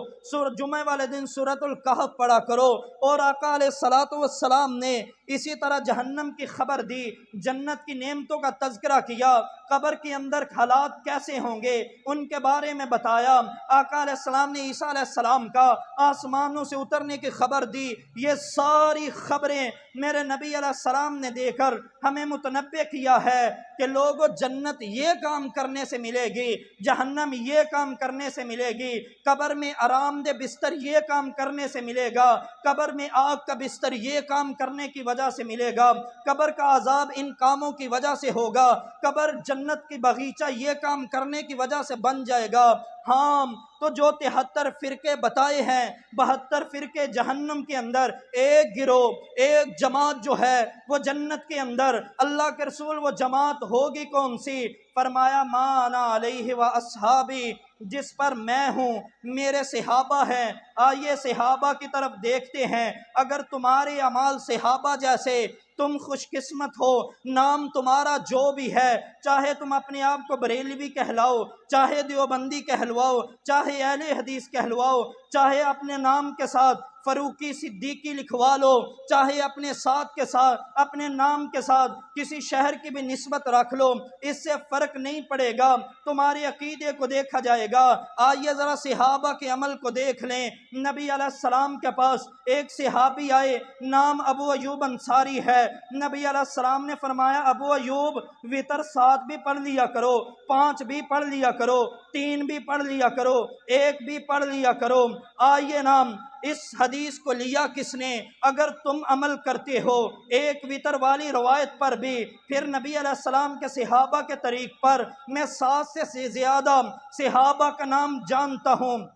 جمعہ والے دن سورۃ الکہف پڑھا کرو۔ اور آقا علیہ السلام نے اسی طرح جہنم کی خبر دی، جنت کی نعمتوں کا تذکرہ کیا، قبر کے اندر حالات کیسے ہوں گے ان کے بارے میں بتایا۔ آقا علیہ السلام نے عیسیٰ علیہ السلام کا آسمانوں سے اترنے کی خبر دی۔ یہ ساری خبریں میرے نبی علیہ السلام نے دے کر ہمیں متنبع کیا ہے کہ لوگوں جنت یہ کام کرنے سے ملے گی، جہنم یہ کام کرنے سے ملے گی، قبر میں آرام دہ بستر یہ کام کرنے سے ملے گا، قبر میں آگ کا بستر یہ کام کرنے کی وجہ سے ملے گا، قبر کا عذاب ان کاموں کی وجہ سے ہوگا، قبر جنت کی باغیچہ یہ کام کرنے کی وجہ سے بن جائے گا۔ ہاں، تو جو 73 فرقے بتائے ہیں، 72 فرقے جہنم کے اندر، ایک گروہ، ایک جماعت جو ہے وہ جنت کے اندر۔ اللہ کے رسول وہ جماعت ہوگی کون سی؟ فرمایا ما انا علیہ و اصحابی، جس پر میں ہوں، میرے صحابہ ہیں۔ آئیے صحابہ کی طرف دیکھتے ہیں۔ اگر تمہارے اعمال صحابہ جیسے، تم خوش قسمت ہو، نام تمہارا جو بھی ہے، چاہے تم اپنے آپ کو بریلوی کہلاؤ، چاہے دیوبندی کہلواؤ، چاہے اہل حدیث کہلواؤ، چاہے اپنے نام کے ساتھ فروقی صدیقی لکھوا لو، چاہے اپنے ساتھ کے ساتھ، اپنے نام کے ساتھ کسی شہر کی بھی نسبت رکھ لو، اس سے فرق نہیں پڑے گا، تمہارے عقیدے کو دیکھا جائے گا۔ آئیے ذرا صحابہ کے عمل کو دیکھ لیں۔ نبی علیہ السلام کے پاس ایک صحابی آئے، نام ابو ایوب انصاری ہے۔ نبی علیہ السلام نے فرمایا ابو ایوب وتر 7 بھی پڑھ لیا کرو، 5 بھی پڑھ لیا کرو، 3 بھی پڑھ لیا کرو، 1 بھی پڑھ لیا کرو۔ آئیے نام اس حدیث کو لیا کس نے؟ اگر تم عمل کرتے ہو ایک وتر والی روایت پر بھی، پھر نبی علیہ السلام کے صحابہ کے طریق پر میں 7 سے زیادہ صحابہ کا نام جانتا ہوں۔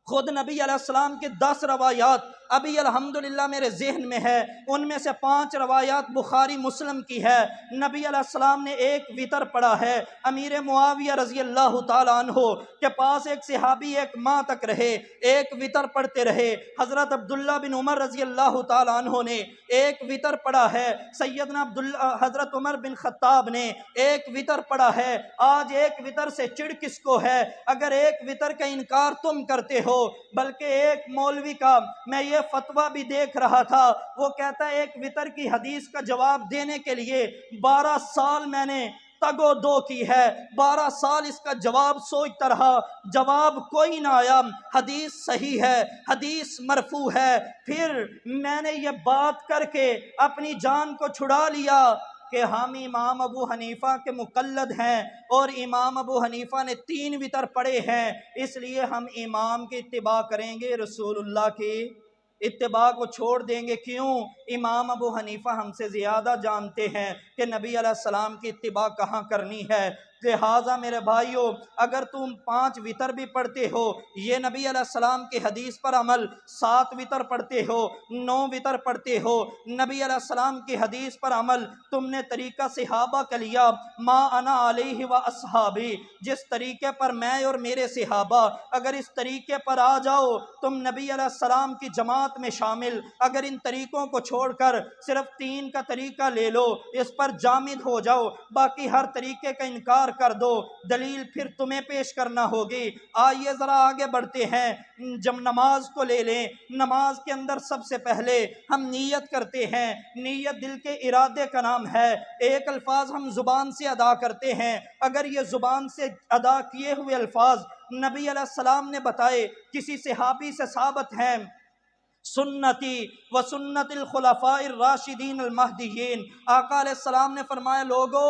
خود نبی علیہ السلام کی 10 روایات ابھی الحمدللہ میرے ذہن میں ہے، ان میں سے 5 روایات بخاری مسلم کی ہے۔ نبی علیہ السلام نے ایک وتر پڑھا ہے۔ امیر معاویہ رضی اللہ تعالیٰ عنہ کے پاس ایک صحابی 1 ماہ تک رہے، ایک وتر پڑھتے رہے۔ حضرت عبداللہ بن عمر رضی اللہ تعالیٰ عنہ نے ایک وتر پڑھا ہے، سیدنا حضرت عمر بن خطاب نے ایک وتر پڑھا ہے۔ آج ایک وتر سے چڑ کس کو ہے؟ اگر ایک وتر کا انکار تم کرتے ہو، بلکہ ایک مولوی کا میں یہ فتویٰ بھی دیکھ رہا تھا، وہ کہتا ہے ایک وتر کی حدیث کا جواب دینے کے لیے 12 سال میں نے تگ و دو کی ہے، 12 سال اس کا جواب سوچتا رہا، جواب کوئی نہ آیا۔ حدیث صحیح ہے، حدیث مرفوع ہے، پھر میں نے یہ بات کر کے اپنی جان کو چھڑا لیا کہ ہم امام ابو حنیفہ کے مقلد ہیں اور امام ابو حنیفہ نے 3 وتر پڑھے ہیں، اس لیے ہم امام کی اتباع کریں گے، رسول اللہ کی اتباع کو چھوڑ دیں گے۔ کیوں؟ امام ابو حنیفہ ہم سے زیادہ جانتے ہیں کہ نبی علیہ السلام کی اتباع کہاں کرنی ہے۔ لہٰذا میرے بھائیوں، اگر تم 5 وتر بھی پڑھتے ہو، یہ نبی علیہ السلام کی حدیث پر عمل، 7 وتر پڑھتے ہو، 9 وتر پڑھتے ہو، نبی علیہ السلام کی حدیث پر عمل، تم نے طریقہ صحابہ کا لیا، ما انا علیہ و اصحابی، جس طریقے پر میں اور میرے صحابہ، اگر اس طریقے پر آ جاؤ تم نبی علیہ السلام کی جماعت میں شامل۔ اگر ان طریقوں کو چھوڑ کر صرف 3 کا طریقہ لے لو، اس پر جامد ہو جاؤ، باقی ہر طریقے کا انکار کر دو، دلیل پھر تمہیں پیش کرنا ہوگی۔ آئیے ذرا آگے بڑھتے ہیں، جب نماز کو لے لیں، نماز کے اندر سب سے پہلے ہم نیت کرتے ہیں۔ نیت دل کے ارادے کا نام ہے، ایک الفاظ ہم زبان سے ادا کرتے ہیں، اگر یہ زبان سے ادا کیے ہوئے الفاظ نبی علیہ السلام نے بتائے، کسی صحابی سے ثابت ہیں، سنتی و سنت الخلفاء الراشدین المہدیین، آقا علیہ السلام نے فرمایا لوگوں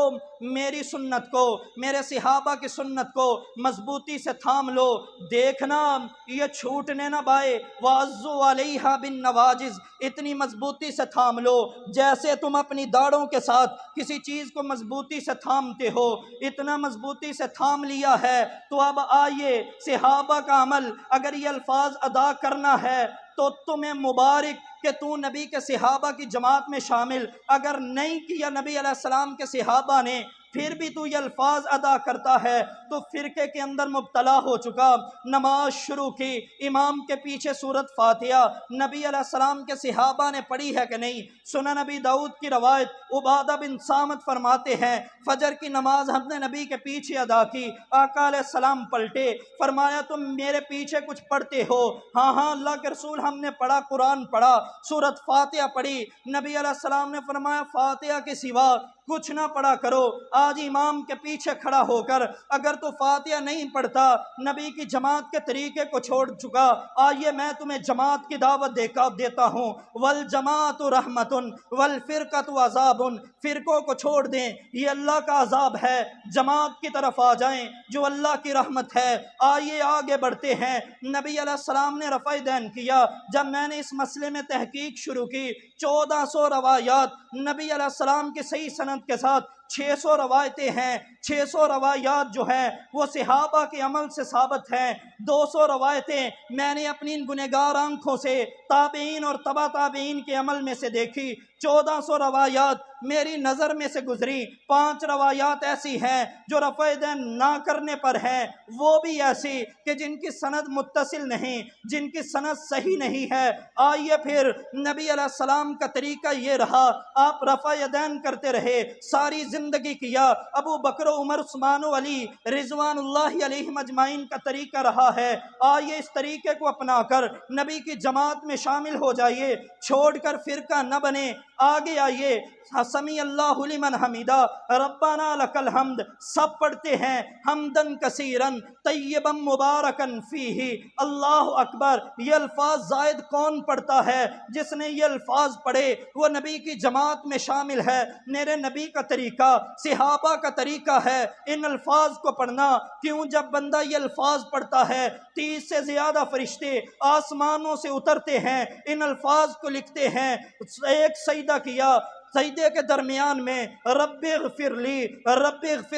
میری سنت کو، میرے صحابہ کی سنت کو مضبوطی سے تھام لو، دیکھنا یہ چھوٹنے نہ پائے، وَعَضُّوا عَلَيْهَا بِالنَّوَاجِذِ، اتنی مضبوطی سے تھام لو جیسے تم اپنی داڑھوں کے ساتھ کسی چیز کو مضبوطی سے تھامتے ہو، اتنا مضبوطی سے تھام لیا ہے تو اب آئیے صحابہ کا عمل، اگر یہ الفاظ ادا کرنا ہے تو تمہیں مبارک کہ تو نبی کے صحابہ کی جماعت میں شامل، اگر نہیں کیا نبی علیہ السلام کے صحابہ نے پھر بھی تو یہ الفاظ ادا کرتا ہے تو فرقے کے اندر مبتلا ہو چکا۔ نماز شروع کی، امام کے پیچھے سورۃ فاتحہ نبی علیہ السلام کے صحابہ نے پڑھی ہے کہ نہیں؟ سنن نبی داؤد کی روایت، عبادہ بن صامت فرماتے ہیں فجر کی نماز ہم نے نبی کے پیچھے ادا کی، آقا علیہ السلام پلٹے، فرمایا تم میرے پیچھے کچھ پڑھتے ہو؟ ہاں ہاں اللہ کے رسول ہم نے پڑھا، قرآن پڑھا، سورۃ فاتحہ پڑھی۔ نبی علیہ السلام نے فرمایا فاتحہ کے سوا کچھ نہ پڑھا کرو۔ آج امام کے پیچھے کھڑا ہو کر اگر تو فاتحہ نہیں پڑھتا، نبی کی جماعت کے طریقے کو چھوڑ چکا، آئیے میں تمہیں جماعت کی دعوت دیتا ہوں، والجماعت رحمت والفرقۃ عذاب، فرقوں کو چھوڑ دیں، یہ اللہ کا عذاب ہے، جماعت کی طرف آ جائیں جو اللہ کی رحمت ہے۔ آئیے آگے بڑھتے ہیں، نبی علیہ السلام نے رفع دین کیا، جب میں نے اس مسئلے میں تحقیق شروع کی، 1400 روایات نبی علیہ السلام کی صحیح سند کے ساتھ، 600 روایتیں ہیں، 600 روایات جو ہیں وہ صحابہ کے عمل سے ثابت ہیں، 200 روایتیں میں نے اپنی گنہگار آنکھوں سے تابعین اور تبع تابعین کے عمل میں سے دیکھی، 1400 روایات میری نظر میں سے گزری، 5 روایات ایسی ہیں جو رفع دین نہ کرنے پر ہیں، وہ بھی ایسی کہ جن کی سند متصل نہیں، جن کی سند صحیح نہیں ہے۔ آئیے پھر نبی علیہ السلام کا طریقہ یہ رہا، آپ رفع دین کرتے رہے، ساری زندگی کیا، ابو بکر و عمر عثمان و علی رضوان اللہ علیہم اجمعین کا طریقہ رہا ہے۔ آئیے اس طریقے کو اپنا کر نبی کی جماعت میں شامل ہو جائیے، چھوڑ کر فرقہ نہ بنے۔ آگے آئیے، سمیع اللہ لمن حمیدہ، ربنا لک الحمد سب پڑھتے ہیں، حمدن کثیرن طیبا مبارکن فیہ، اللہ اکبر۔ یہ الفاظ زائد کون پڑھتا ہے؟ جس نے یہ الفاظ پڑھے وہ نبی کی جماعت میں شامل ہے۔ میرے نبی کا طریقہ، صحابہ کا طریقہ ہے ان الفاظ کو پڑھنا۔ کیوں؟ جب بندہ یہ الفاظ پڑھتا ہے 30 سے زیادہ فرشتے آسمانوں سے اترتے ہیں، ان الفاظ کو لکھتے ہیں۔ ایک سجدہ کیا، سجدے کے درمیان میں رب اغفر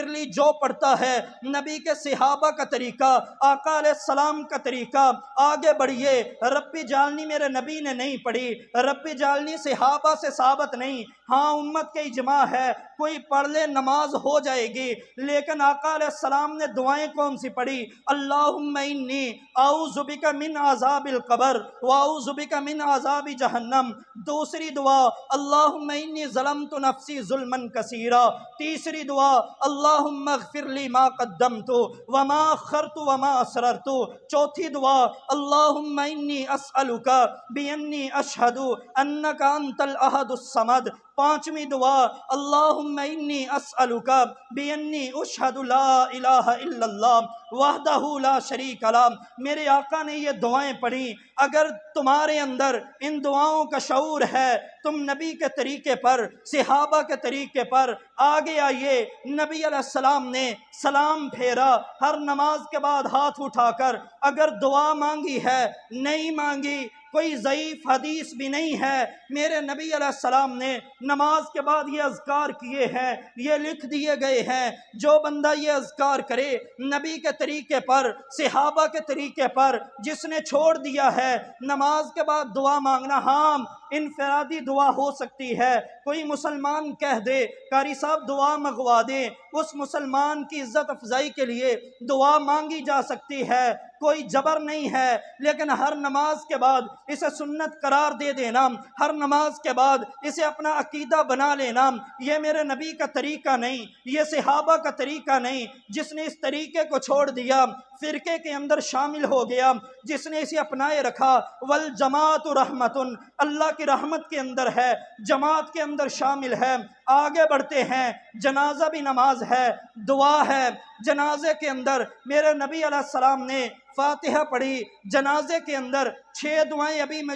لی جو پڑھتا ہے، نبی کے صحابہ کا طریقہ، آقا علیہ السلام کا طریقہ۔ آگے بڑھیے، رب جعلنی میرے نبی نے نہیں پڑھی، رب جعلنی صحابہ سے ثابت نہیں، ہاں امت کے اجماع ہے، کوئی پڑھ لے نماز ہو جائے گی، لیکن آقا علیہ السلام نے دعائیں کون سی پڑھی؟ اللہم انی اعوذ بک من عذاب القبر واعوذ بک من عذاب جہنم۔ دوسری دعا اللہم انی ظلمت نفسی ظلما کثیرا۔ تیسری دعا اللہم اغفر لی ما قدمت وما اخرت وما اسررت۔ چوتھی دعا اللہم انی اسألک بانی اشہد انک انت الاحد الصمد۔ پانچویں دعا، اللہم انی اسألک بانی اشہد لا الہ الا اللہ وحدہ لا شریک لہ۔ میرے آقا نے یہ دعائیں پڑھی۔ اگر تمہارے اندر ان دعاؤں کا شعور ہے، تم نبی کے طریقے پر، صحابہ کے طریقے پر آگے آئیے۔ نبی علیہ السلام نے سلام پھیرا، ہر نماز کے بعد ہاتھ اٹھا کر اگر دعا مانگی ہے، نہیں مانگی، کوئی ضعیف حدیث بھی نہیں ہے، میرے نبی علیہ السلام نے نماز کے بعد یہ اذکار کیے ہیں، یہ لکھ دیے گئے ہیں۔ جو بندہ یہ اذکار کرے نبی کے طریقے پر، صحابہ کے طریقے پر، جس نے چھوڑ دیا ہے نماز کے بعد دعا مانگنا، ہاں انفرادی دعا ہو سکتی ہے، کوئی مسلمان کہہ دے قاری صاحب دعا منگوا دیں، اس مسلمان کی عزت افزائی کے لیے دعا مانگی جا سکتی ہے، کوئی جبر نہیں ہے، لیکن ہر نماز کے بعد اسے سنت قرار دے دینا، ہر نماز کے بعد اسے اپنا عقیدہ بنا لینا، یہ میرے نبی کا طریقہ نہیں، یہ صحابہ کا طریقہ نہیں۔ جس نے اس طریقے کو چھوڑ دیا، فرقے کے اندر شامل ہو گیا، جس نے اسے اپنائے رکھا، والجماعت رحمت، اللہ کی رحمت کے اندر ہے، جماعت کے اندر شامل ہے۔ آگے بڑھتے ہیں، جنازہ بھی نماز ہے، دعا ہے۔ جنازے کے اندر میرے نبی علیہ السلام نے فاتحہ پڑھی، جنازے کے اندر 6 دعائیں ابھی میں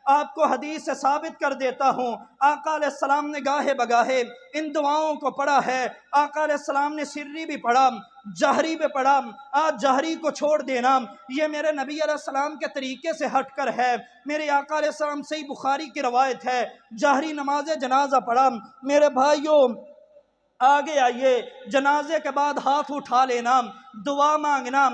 آپ کو حدیث سے ثابت کر دیتا ہوں۔ آقا علیہ السلام نے گاہے بگاہے ان دعاؤں کو پڑھا ہے۔ آقا علیہ السلام نے سری بھی پڑھا، جہری بھی پڑھا۔ آج جہری کو چھوڑ دینا یہ میرے نبی علیہ السلام کے طریقے سے ہٹ کر ہے۔ میرے آقا علیہ السلام صحیح بخاری کی روایت ہے، جہری نماز جنازہ پڑھا۔ میرے بھائیوں آگے آئیے، جنازے کے بعد ہاتھ اٹھا لینا، دعا مانگنا،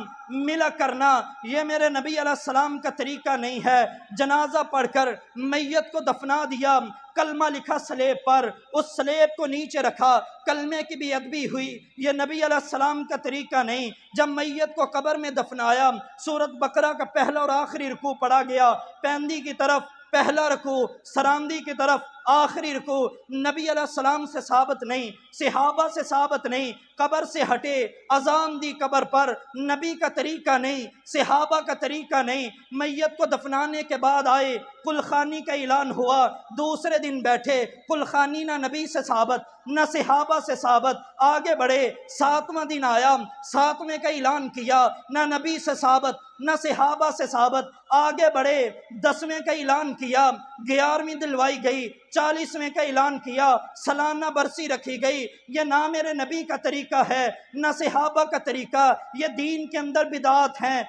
ملا کرنا، یہ میرے نبی علیہ السلام کا طریقہ نہیں ہے۔ جنازہ پڑھ کر میت کو دفنا دیا، کلمہ لکھا سلیب پر، اس سلیب کو نیچے رکھا، کلمے کی بھی ادبی ہوئی، یہ نبی علیہ السلام کا طریقہ نہیں۔ جب میت کو قبر میں دفنایا، سورۃ بقرہ کا پہلا اور آخری رکوع پڑھا گیا، پیندی کی طرف پہلا رکوع، سراندی کی طرف آخری رکوع، نبی علیہ السلام سے ثابت نہیں، صحابہ سے ثابت نہیں، قبر سے ہٹے، اذان دی قبر پر، نبی کا طریقہ نہیں، صحابہ کا طریقہ نہیں۔ میت کو دفنانے کے بعد آئے، کلخانی کا اعلان ہوا، دوسرے دن بیٹھے، کلخانی نہ نبی سے ثابت نہ صحابہ سے ثابت، آگے بڑھے، 7واں دن آیا، 7ویں کا اعلان کیا، نہ نبی سے ثابت نہ صحابہ سے ثابت، آگے بڑھے، 10ویں کا اعلان کیا، 11ویں دلوائی گئی، 40ویں کا اعلان کیا، سالانہ برسی رکھی گئی۔ یہ نہ میرے نبی کا طریقہ ہے نہ صحابہ کا طریقہ، یہ دین کے اندر بدعات ہیں۔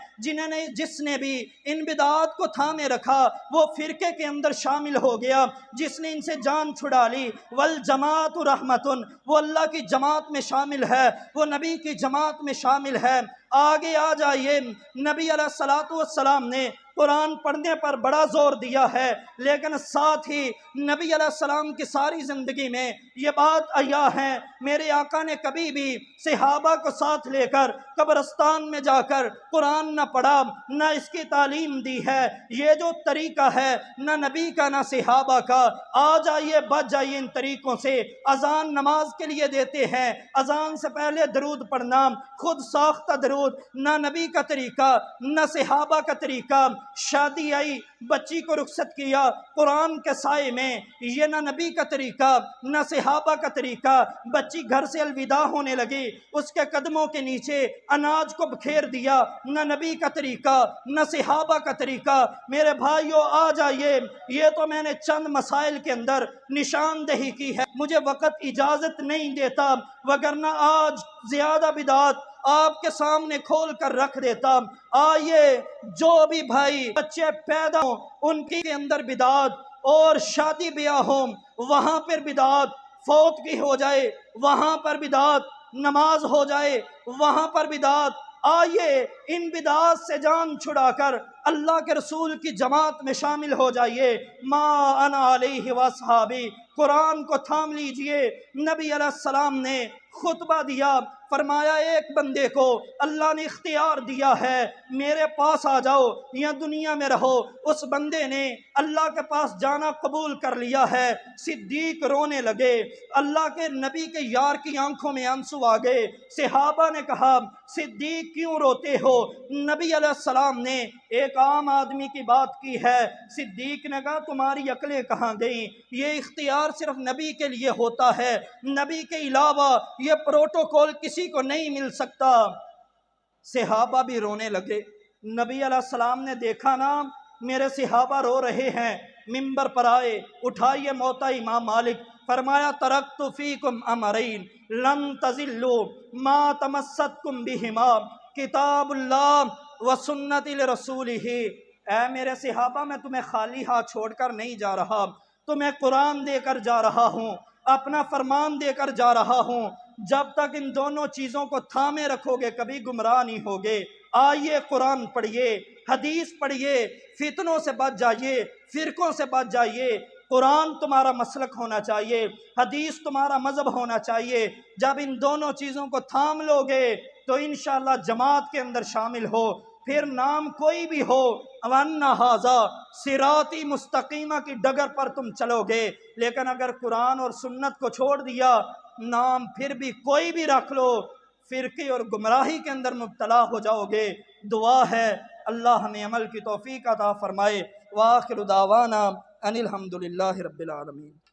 جس نے بھی ان بدعات کو تھامے رکھا وہ فرقے کے اندر شامل ہو گیا، جس نے ان سے جان چھڑا لی۔ والجماعت رحمت، وہ اللہ کی جماعت میں شامل ہے، وہ نبی کی جماعت میں شامل ہے۔ آگے آ جائیے، نبی علیہ السلام نے قرآن پڑھنے پر بڑا زور دیا ہے، لیکن ساتھ ہی نبی علیہ السلام کی ساری زندگی میں یہ بات عیا ہے، میرے آقا نے کبھی بھی صحابہ کو ساتھ لے کر قبرستان میں جا کر قرآن نہ پڑھا، نہ اس کی تعلیم دی ہے۔ یہ جو طریقہ ہے نہ نبی کا نہ صحابہ کا۔ آ جائیے، بچ جائیے ان طریقوں سے۔ اذان نماز کے لیے دیتے ہیں، اذان سے پہلے درود پڑھنا، خود ساختہ درود، نہ نبی کا طریقہ نہ صحابہ کا طریقہ۔ شادی آئی، بچی کو رخصت کیا قرآن کے سائے میں، یہ نہ نبی کا طریقہ نہ صحابہ کا طریقہ۔ بچی گھر سے الوداع ہونے لگی، اس کے قدموں کے نیچے اناج کو بکھیر دیا، نہ نبی کا طریقہ نہ صحابہ کا طریقہ۔ میرے بھائیوں آ جائیے، یہ تو میں نے چند مسائل کے اندر نشاندہی کی ہے، مجھے وقت اجازت نہیں دیتا، وگرنہ آج زیادہ بدعات آپ کے سامنے کھول کر رکھ دیتا۔ آئیے، جو بھی بھائی بچے پیدا ہوں ان کے اندر بدعات، اور شادی بیاہ ہوں وہاں پر بدعات، فوت کی ہو جائے وہاں پر بدعات، نماز ہو جائے وہاں پر بدعات۔ آئیے ان بدعات سے جان چھڑا کر اللہ کے رسول کی جماعت میں شامل ہو جائیے۔ ما انا علیہ واصحابی، قرآن کو تھام لیجئے۔ نبی علیہ السلام نے خطبہ دیا، فرمایا ایک بندے کو اللہ نے اختیار دیا ہے میرے پاس آ جاؤ یا دنیا میں رہو، اس بندے نے اللہ کے پاس جانا قبول کر لیا ہے۔ صدیق رونے لگے، اللہ کے نبی کے یار کی آنکھوں میں آنسو آ گئے۔ صحابہ نے کہا صدیق کیوں روتے ہو؟ نبی علیہ السلام نے ایک عام آدمی کی بات کی ہے۔ صدیق نے کہا تمہاری عقلیں کہاں گئیں؟ یہ اختیار صرف نبی کے لیے ہوتا ہے، نبی کے علاوہ یہ پروٹوکول کسی کو نہیں مل سکتا۔ صحابہ بھی رونے لگے۔ نبی علیہ السلام نے دیکھا نا میرے صحابہ رو رہے ہیں، ممبر پر آئے، اٹھائیے موطا امام مالک، فرمایا ترکت فیکم امرین لن تضلوا ما تمسکتم بہما کتاب اللہ و سنت رسولہ۔ اے میرے صحابہ میں تمہیں خالی ہاتھ چھوڑ کر نہیں جا رہا، تمہیں قرآن دے کر جا رہا ہوں، اپنا فرمان دے کر جا رہا ہوں۔ جب تک ان دونوں چیزوں کو تھامے رکھو گے کبھی گمراہ نہیں ہوگے۔ آئیے قرآن پڑھیے، حدیث پڑھیے، فتنوں سے بچ جائیے، فرقوں سے بچ جائیے۔ قرآن تمہارا مسلک ہونا چاہیے، حدیث تمہارا مذہب ہونا چاہیے۔ جب ان دونوں چیزوں کو تھام لو گے تو انشاءاللہ جماعت کے اندر شامل ہو، پھر نام کوئی بھی ہو، وَأَنَّ هَذَا صِرَاطِي مستقیمہ کی ڈگر پر تم چلو گے۔ لیکن اگر قرآن اور سنت کو چھوڑ دیا، نام پھر بھی کوئی بھی رکھ لو، فرقے اور گمراہی کے اندر مبتلا ہو جاؤ گے۔ دعا ہے اللہ ہمیں عمل کی توفیق عطا فرمائے۔ وآخر دعوانا ان الحمد للہ رب العالمین۔